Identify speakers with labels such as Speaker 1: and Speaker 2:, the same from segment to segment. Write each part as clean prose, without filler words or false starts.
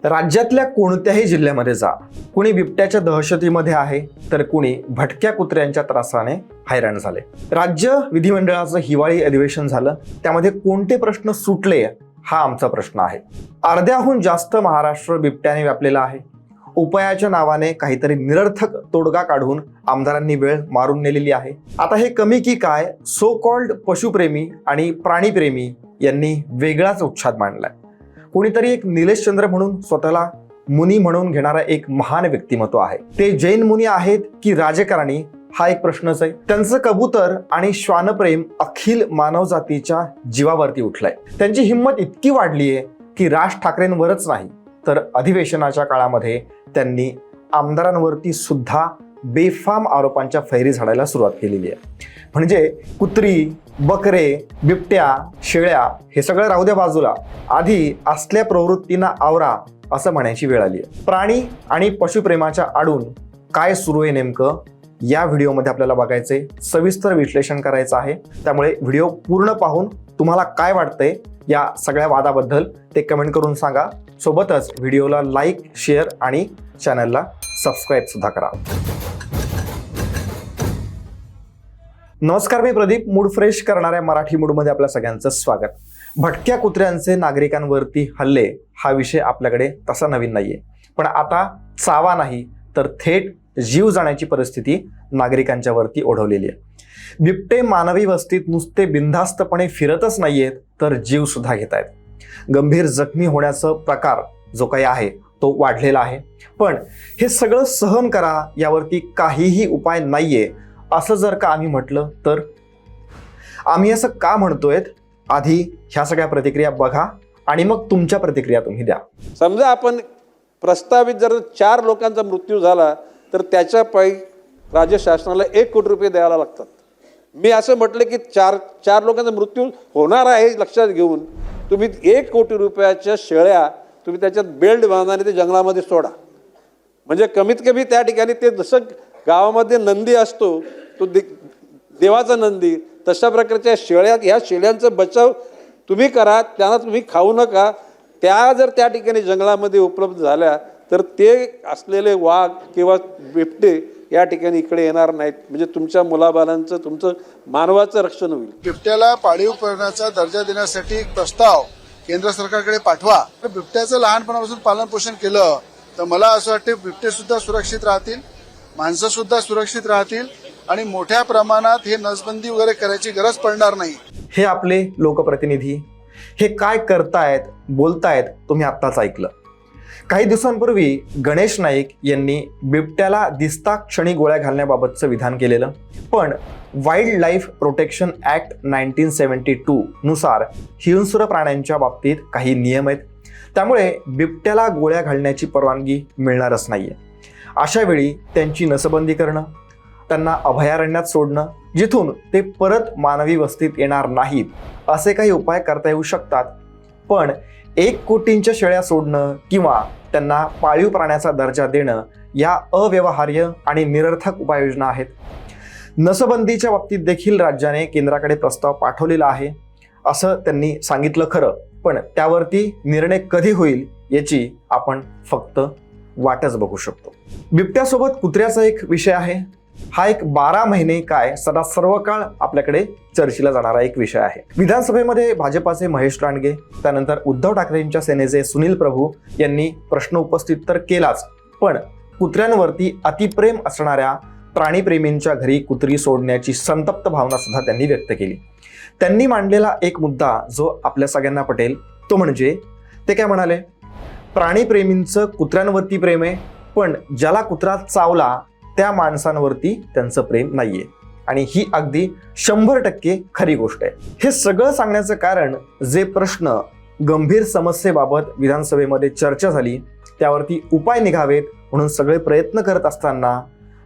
Speaker 1: राज्यातल्या कोणत्याही जिल्ह्यामध्ये जा, कुणी बिबट्याच्या दहशतीमध्ये आहे तर कुणी भटक्या कुत्र्यांच्या त्रासाने हैराण झाले. राज्य विधिमंडळाचं हिवाळी अधिवेशन झालं, त्यामध्ये कोणते प्रश्न सुटले हा आमचा प्रश्न आहे. अर्ध्याहून जास्त महाराष्ट्र बिबट्याने व्यापलेला आहे. उपायाच्या नावाने काहीतरी निरर्थक तोडगा काढून आमदारांनी वेळ मारून नेलेली आहे. आता हे कमी की काय, सो कॉल्ड पशुप्रेमी आणि प्राणीप्रेमी यांनी वेगळाच उच्छाद मांडलाय. कोणीतरी एक निलेश चंद्र म्हणून स्वतःला मुनी म्हणून घेणारा एक महान व्यक्तिमत्व आहे. ते जैन मुनी आहेत की राजकारणी हा एक प्रश्नच आहे. त्यांचं कबूतर आणि श्वानप्रेम अखिल मानवजातीच्या जीवावरती उठलंय. त्यांची हिंमत इतकी वाढली आहे की राज ठाकरेंवरच नाही तर अधिवेशनाच्या काळामध्ये त्यांनी आमदारांवरती सुद्धा बेफाम आरोपांच्या फैरी झाडायला सुरुवात केलेली आहे. म्हणजे कुत्री, बकरे, बिबट्या, शेळ्या हे सगळं राहू द्या बाजूला, आधी असल्या प्रवृत्तींना आवरा असं म्हणायची वेळ आली आहे. प्राणी आणि पशुप्रेमाच्या आडून काय सुरू आहे नेमकं या व्हिडिओमध्ये आपल्याला बघायचंय, सविस्तर विश्लेषण करायचं आहे. त्यामुळे व्हिडिओ पूर्ण पाहून तुम्हाला काय वाटतंय या सगळ्या वादाबद्दल ते कमेंट करून सांगा. सोबतच व्हिडिओला लाईक, शेअर आणि चॅनलला सबस्क्राईब सुद्धा करा. नमस्कार, मी प्रदीप. मूड फ्रेश करणाऱ्या मराठी मूडमध्ये आपल्या सगळ्यांचं स्वागत. भटक्या कुत्र्यांचे नागरिकांवरती हल्ले हा विषय आपल्याकडे तसा नवीन नाहीये, पण आता चावा नाही तर थेट जीव जाण्याची परिस्थिती नागरिकांच्या वरती ओढवलेली आहे. बिबटे मानवी वस्तीत नुसते बिनधास्तपणे फिरतच नाहीयेत तर जीव सुद्धा घेत आहेत. गंभीर जखमी होण्याचा प्रकार जो काही आहे तो वाढलेला आहे. पण हे सगळं सहन करा यावरती काहीही उपाय नाहीये असं जर का आम्ही म्हटलं तर आम्ही असं का म्हणतोय, आधी ह्या सगळ्या प्रतिक्रिया बघा आणि मग तुमच्या प्रतिक्रिया तुम्ही द्या.
Speaker 2: समजा आपण प्रस्तावित जर 4 लोकांचा मृत्यू झाला तर त्याच्या पायी राज्य शासनाला 1 कोटी रुपये द्यायला लागतात. मी असं म्हटलं की 4 लोकांचा मृत्यू होणार आहे लक्षात घेऊन तुम्ही 1 कोटी रुपयाच्या शेळ्या तुम्ही त्याच्यात बेल्ट बांधा ते जंगलामध्ये सोडा. म्हणजे कमीत कमी त्या ठिकाणी ते जसं गावामध्ये नंदी असतो तो देवाचा नंदी, तशा प्रकारच्या शेळ्या, ह्या शेळ्यांचा बचाव तुम्ही करा, त्यांना तुम्ही खाऊ नका. त्या जर त्या ठिकाणी जंगलामध्ये उपलब्ध झाल्या तर ते असलेले वाघ किंवा बिबटे या ठिकाणी इकडे येणार नाहीत. म्हणजे तुमच्या मुलाबालांचं, तुमचं मानवाचं रक्षण होईल.
Speaker 3: बिबट्याला पाळीव प्राण्याचा दर्जा देण्यासाठी एक प्रस्ताव केंद्र सरकारकडे पाठवा. बिबट्याचं लहानपणापासून पालन पोषण केलं तर मला असं वाटतं बिबटे सुद्धा सुरक्षित राहतील, माणसं सुद्धा सुरक्षित राहतील आणि मोठ्या प्रमाणात हे नसबंदी वगैरे करायची गरज पडणार नाही.
Speaker 1: हे आपले लोकप्रतिनिधी हे काय करतायत, बोलतायत तुम्ही आत्ताच ऐकलं. काही दिवसांपूर्वी गणेश नाईक यांनी बिबट्याला दिसता क्षणी गोळ्या घालण्याबाबतचं विधान केलेलं. पण वाईल्ड लाईफ प्रोटेक्शन ऍक्ट 1972 नुसार हिंस्र प्राण्यांच्या बाबतीत काही नियम आहेत. त्यामुळे बिबट्याला गोळ्या घालण्याची परवानगी मिळणारच नाहीये. अशा वेळी त्यांची नसबंदी करणं, त्यांना अभयारण्यात सोडणं, जिथून ते परत मानवी वस्तीत येणार नाहीत असे काही उपाय करता येऊ शकतात. पण 1 कोटींच्या शेळ्या सोडणं किंवा त्यांना पाळीव प्राण्याचा दर्जा देणं या अव्यवहार्य आणि निरर्थक उपाययोजना आहेत. नसबंदीच्या बाबतीत देखील राज्याने केंद्राकडे प्रस्ताव पाठवलेला आहे असं त्यांनी सांगितलं खरं, पण त्यावरती निर्णय कधी होईल याची आपण फक्त वाटच बघू शकतो. बिबट्यासोबत कुत्र्याचा एक विषय आहे. हा एक 12 महिने काय सदा सर्व काळ आपल्याकडे चर्चेला जाणारा एक विषय आहे. विधानसभेमध्ये भाजपाचे महेश लांडगे, त्यानंतर उद्धव ठाकरेंच्या सेनेचे सुनील प्रभू यांनी प्रश्न उपस्थित तर केलाच, पण कुत्र्यांवरती अतिप्रेम असणाऱ्या प्राणीप्रेमींच्या घरी कुत्री सोडण्याची संतप्त भावना सुद्धा त्यांनी व्यक्त केली. त्यांनी मांडलेला एक मुद्दा जो आपल्या सगळ्यांना पटेल तो म्हणजे ते काय म्हणाले, प्राणीप्रेमींचं कुत्र्यांवरती प्रेम आहे, पण ज्याला कुत्रा चावला त्या माणसांवरती त्यांचं प्रेम नाहीये. आणि ही अगदी 100% खरी गोष्ट आहे. हे सगळं सांगण्याचं कारण जे प्रश्न गंभीर समस्येबाबत विधानसभेमध्ये चर्चा झाली त्यावरती उपाय निघावेत म्हणून सगळे प्रयत्न करत असताना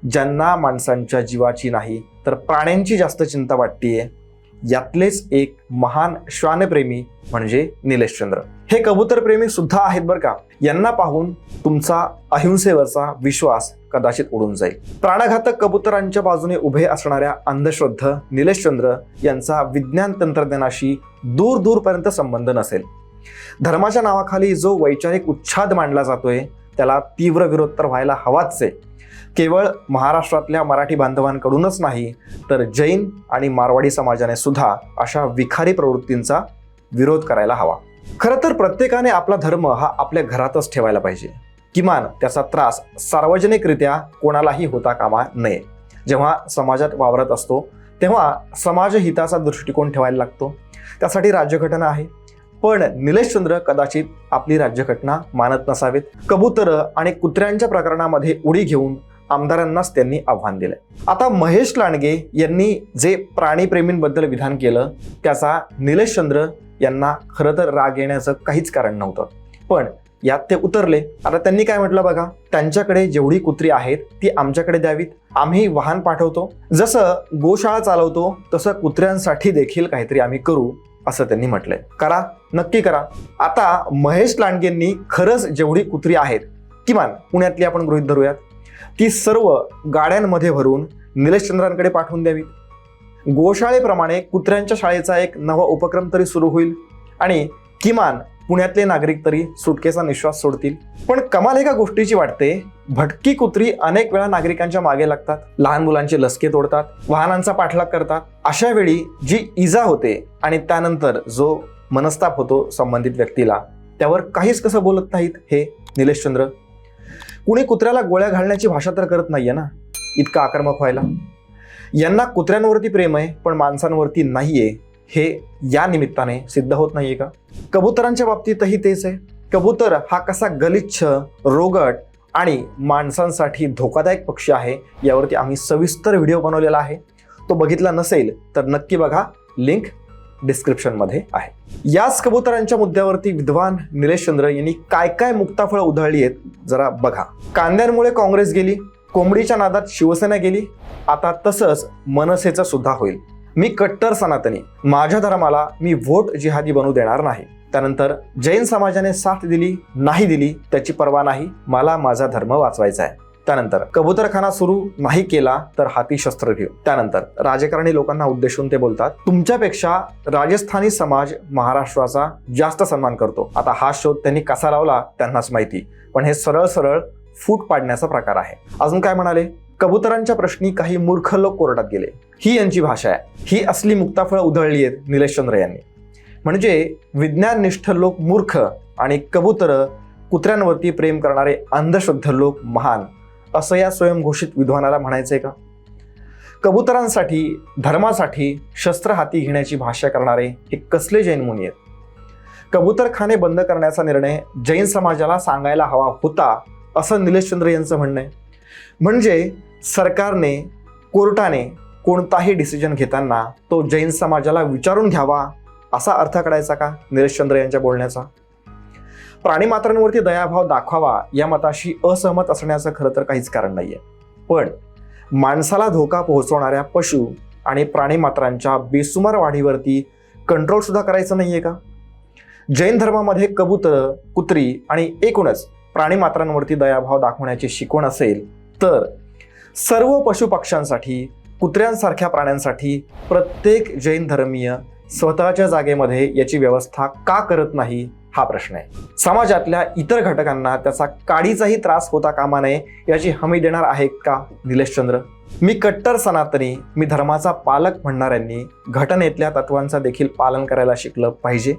Speaker 1: ज्यांना माणसांच्या जीवाची नाही तर प्राण्यांची जास्त चिंता वाटतेय, यातलेच एक महान श्वानप्रेमी म्हणजे निलेश चंद्र. हे कबूतरप्रेमी सुद्धा आहेत बरं का. यांना पाहून तुमचा अहिंसेवरचा विश्वास कदाचित उडून जाईल. प्राणघातक कबुतरांच्या बाजूने उभे असणाऱ्या अंधश्रद्ध निलेश चंद्र यांचा विज्ञान तंत्रज्ञानाशी दूर दूरपर्यंत संबंध नसेल. धर्माच्या नावाखाली जो वैचारिक उच्छाद मांडला जातोय त्याला तीव्र विरोध तर व्हायला हवाच आहे. केवळ महाराष्ट्रातल्या मराठी बांधवांकडूनच नाही तर जैन आणि मारवाडी समाजाने सुद्धा अशा विखारी प्रवृत्तींचा विरोध करायला हवा. खरं तर प्रत्येकाने आपला धर्म हा आपल्या घरातच ठेवायला पाहिजे. किमान त्याचा त्रास सार्वजनिकरित्या कोणालाही होता कामा नये. जेव्हा समाजात वावरत असतो तेव्हा समाजहिताचा दृष्टिकोन ठेवायला लागतो. त्यासाठी राज्यघटना आहे. पण निलेशचंद्र कदाचित आपली राज्यघटना मानत नसावेत. कबूतर आणि कुत्र्यांच्या प्रकरणामध्ये उडी घेऊन आमदारांनाच त्यांनी आव्हान दिलंय. आता महेश लांडगे यांनी जे प्राणीप्रेमींबद्दल विधान केलं त्याचा निलेशचंद्र यांना खरं तर राग येण्याचं काहीच कारण नव्हतं. पण यात ते उतरले. आता त्यांनी काय म्हटलं बघा, त्यांच्याकडे जेवढी कुत्री आहेत ती आमच्याकडे द्यावीत. आम्ही वाहन पाठवतो. जसं गोशाळा चालवतो तसं कुत्र्यांसाठी देखील काहीतरी आम्ही करू असं त्यांनी म्हटलंय. करा, नक्की करा. आता महेश लांडगेंनी खरंच जेवढी कुत्री आहेत, किमान पुण्यातली आपण गृहीत धरूयात, ती सर्व गाड्यांमध्ये भरून निलेशचंद्रांकडे पाठवून द्यावीत. गोशाळेप्रमाणे कुत्र्यांच्या शाळेचा एक नवा उपक्रम तरी सुरू होईल आणि किमान पुण्यातले नागरिक तरी सुटकेचा निश्वास सोडतील. पण कमाल एका गोष्टीची वाटते, भटकी कुत्री अनेक वेळा नागरिकांच्या मागे लागतात, लहान मुलांचे लसके तोडतात, वाहनांचा पाठलाग करतात. अशा वेळी जी इजा होते आणि त्यानंतर जो मनस्ताप होतो संबंधित व्यक्तीला, त्यावर काहीच कसं बोलत नाहीत हे निलेशचंद्र. कुणी कुत्र्याला गोळ्या घालण्याची भाषा तर करत नाहीये ना इतका आक्रमक व्हायला. यांना कुत्र्यांवरती प्रेम आहे पण माणसांवरती नाहीये हे या निमित्ताने सिद्ध होत नाहीये का? कबुतरांच्या बाबतीतही तेच आहे. कबूतर हा कसा गलिच्छ, रोगट आणि माणसांसाठी धोकादायक पक्षी आहे यावरती आम्ही सविस्तर व्हिडिओ बनवलेला आहे. तो बघितला नसेल तर नक्की बघा, लिंक डिस्क्रिप्शनमध्ये आहे. याच कबुतरांच्या मुद्द्यावरती विद्वान निलेशचंद्र यांनी काय काय मुक्ताफळं उधळली आहेत जरा बघा. कांद्यांमुळे काँग्रेस गेली, कोंबडीच्या नादात शिवसेना गेली, आता तसंच मनसेचं सुद्धा होईल. मी कट्टर सनातनी, माझ्या धर्माला मी व्होट जिहादी बनू देणार नाही. त्यानंतर जैन समाजाने साथ दिली नाही दिली त्याची पर्वा नाही, मला माझा धर्म वाचवायचा आहे. त्यानंतर कबूतरखाना सुरू नाही केला तर हाती शस्त्र घेऊ. त्यानंतर राजकारणी लोकांना उद्देशून ते बोलतात, तुमच्यापेक्षा राजस्थानी समाज महाराष्ट्राचा जास्त सन्मान करतो. आता हा शोध त्यांनी कसा लावला त्यांनाच माहिती, पण हे सरळ सरळ फूट पाडण्याचा प्रकार आहे. अजून काय म्हणाले, कबुतरांच्या प्रश्नी काही मूर्ख लोक कोर्टात गेले. ही यांची भाषा आहे. ही असली मुक्ताफळं उधळली आहेत निलेशचंद्र यांनी. म्हणजे विज्ञाननिष्ठ लोक मूर्ख आणि कबूतर कुत्र्यांवरती प्रेम करणारे अंधश्रद्ध लोक महान असं या स्वयंघोषित विद्वानाला म्हणायचंय का? कबुतरांसाठी, धर्मासाठी शस्त्र हाती घेण्याची भाषा करणारे हे कसले जैन मुनी आहेत? कबूतरखाने बंद करण्याचा निर्णय जैन समाजाला सांगायला हवा होता असं निलेशचंद्र यांचं म्हणणं आहे. म्हणजे सरकारने, कोर्टाने कोणताही डिसिजन घेताना तो जैन समाजाला विचारून घ्यावा असा अर्थ काढायचा का निलेशचंद्र यांच्या बोलण्याचा? प्राणीमात्रांवरती दयाभाव दाखवावा या मताशी असहमत असण्याचं खरं तर काहीच कारण नाहीये. पण माणसाला धोका पोहोचवणाऱ्या पशु आणि प्राणीमात्रांच्या बेसुमार वाढीवरती कंट्रोल सुद्धा करायचं नाहीये का? जैन धर्मामध्ये कबूतर, कुत्री आणि एकूणच प्राणीमात्रांवरती दयाभाव दाखवण्याची शिकवण असेल तर सर्व पशुपक्ष्यांसाठी, कुत्र्यांसारख्या प्राण्यांसाठी प्रत्येक जैन धर्मीय स्वतःच्या जागेमध्ये याची व्यवस्था का करत नाही हा प्रश्न आहे. समाजातल्या इतर घटकांना त्याचा काडीचाही त्रास होता कामा नये याची हमी देणार आहेत का निलेशचंद्र? मी कट्टर सनातनी, मी धर्माचा पालक म्हणणाऱ्यांनी घटनेतल्या तत्वांचा देखील पालन करायला शिकलं पाहिजे.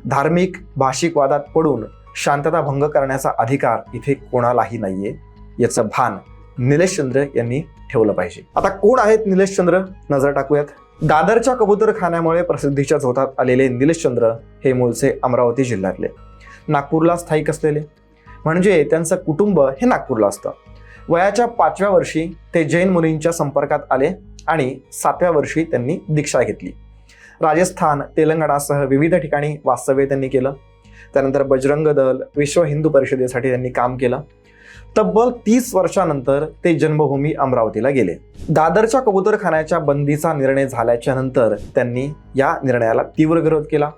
Speaker 1: धार्मिक भाषिक वादात पडून शांतता भंग करण्याचा अधिकार इथे कोणालाही नाहीये याचं भान निलेशचंद्र यांनी ठेवलं पाहिजे. आता कोण आहेत निलेशचंद्र नजर टाकूयात. दादरच्या कबूतरखान्यामुळे प्रसिद्धीच्या झोतात आलेले निलेशचंद्र हे मूळचे अमरावती जिल्ह्यातले, नागपूरला स्थायिक असलेले. म्हणजे त्यांचं कुटुंब हे नागपूरला असतं. वयाच्या 5व्या वर्षी ते जैन मुनींच्या संपर्कात आले आणि 7व्या वर्षी त्यांनी दीक्षा घेतली. राजस्थान, तेलंगणासह विविध ठिकाणी वास्तव्य त्यांनी केलं. त्यानंतर बजरंग दल, विश्व हिंदू परिषदेसाठी त्यांनी काम केलं. तब्बल 30 वर्षानंतर ते जन्मभूमी अमरावतीला गेले. दादरच्या कबूतरखान्याच्या बंदीचा निर्णय झाल्याच्या नंतर त्यांनी या निर्णयाला तीव्र विरोध केला.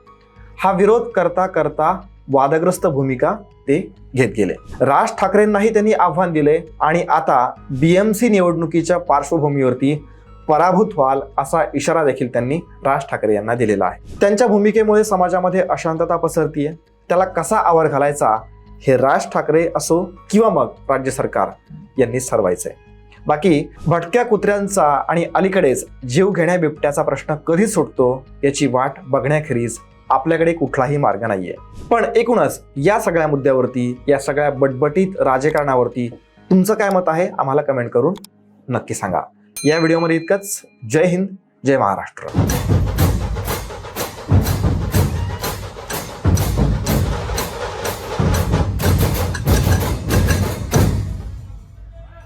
Speaker 1: हा विरोध करता करता वादग्रस्त भूमिका ते घेत गेले. राज ठाकरेंनाही त्यांनी आव्हान दिले आणि आता BMC निवडणुकीच्या पार्श्वभूमीवरती पराभूत व्हाल असा इशारा देखील त्यांनी राज ठाकरे यांना दिलेला आहे. त्यांच्या भूमिकेमुळे समाजामध्ये अशांतता पसरतीये. त्याला कसा आवर घालायचा हे राज ठाकरे असो किंवा मग राज्य सरकार यांनीच ठरवायचंय. बाकी भटक्या कुत्र्यांचा आणि अलीकडेच जीव घेण्या बिबट्याचा प्रश्न कधी सुटतो याची वाट बघण्याखेरीज आपल्याकडे कुठलाही मार्ग नाहीये. पण एकूणच या सगळ्या मुद्द्यावरती, या सगळ्या बटबटीत राजकारणावरती तुमचं काय मत आहे आम्हाला कमेंट करून नक्की सांगा. या व्हिडिओमध्ये इतकंच. जय हिंद, जय महाराष्ट्र.